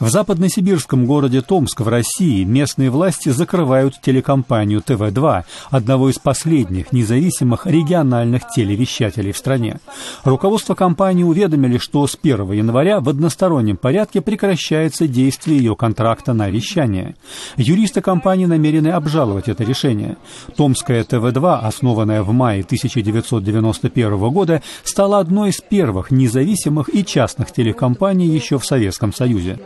В западносибирском городе Томск в России местные власти закрывают телекомпанию ТВ-2, одного из последних независимых региональных телевещателей в стране. Руководство компании уведомили, что с 1 января в одностороннем порядке прекращается действие ее контракта на вещание. Юристы компании намерены обжаловать это решение. Томская ТВ-2, основанная в мае 1991 года, стала одной из первых независимых и частных телекомпаний еще в Советском Союзе.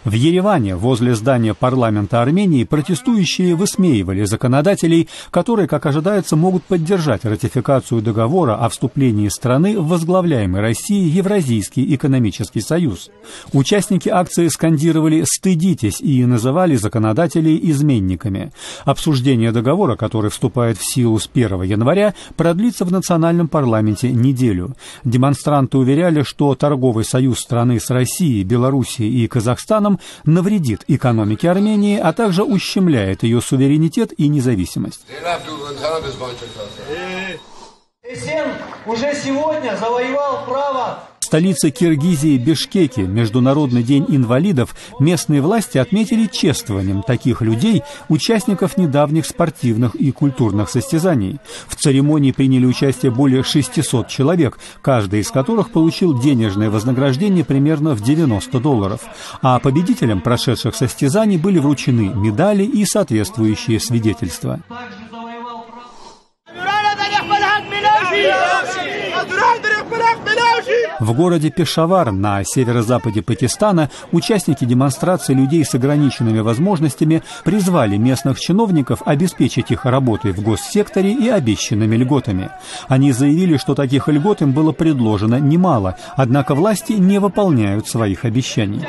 В Ереване, возле здания парламента Армении, протестующие высмеивали законодателей, которые, как ожидается, могут поддержать ратификацию договора о вступлении страны в возглавляемый Россией Евразийский экономический союз. Участники акции скандировали «стыдитесь» и называли законодателей изменниками. Обсуждение договора, который вступает в силу с 1 января, продлится в национальном парламенте неделю. Демонстранты уверяли, что торговый союз страны с Россией, Белоруссией и Казахстаном навредит экономике Армении, а также ущемляет ее суверенитет и независимость. Уже сегодня завоевал право. В столице Киргизии Бишкеке, Международный день инвалидов, местные власти отметили чествованием таких людей, участников недавних спортивных и культурных состязаний. В церемонии приняли участие более 600 человек, каждый из которых получил денежное вознаграждение примерно в $90. А победителям прошедших состязаний были вручены медали и соответствующие свидетельства. В городе Пешавар на северо-западе Пакистана участники демонстрации людей с ограниченными возможностями призвали местных чиновников обеспечить их работой в госсекторе и обещанными льготами. Они заявили, что таких льгот им было предложено немало, однако власти не выполняют своих обещаний.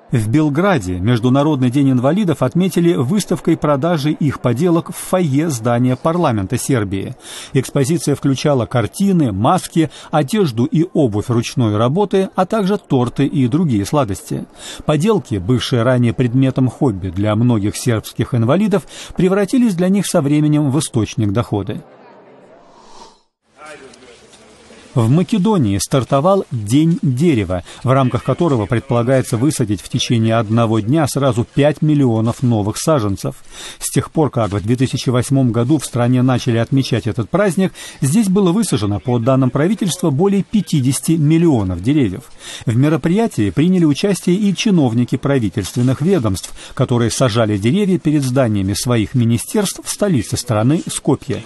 В Белграде Международный день инвалидов отметили выставкой продажи их поделок в фойе здания парламента Сербии. Экспозиция включала картины, маски, одежду и обувь ручной работы, а также торты и другие сладости. Поделки, бывшие ранее предметом хобби для многих сербских инвалидов, превратились для них со временем в источник дохода. В Македонии стартовал День дерева, в рамках которого предполагается высадить в течение одного дня сразу 5 миллионов новых саженцев. С тех пор, как в 2008 году в стране начали отмечать этот праздник, здесь было высажено, по данным правительства, более 50 миллионов деревьев. В мероприятии приняли участие и чиновники правительственных ведомств, которые сажали деревья перед зданиями своих министерств в столице страны Скопье.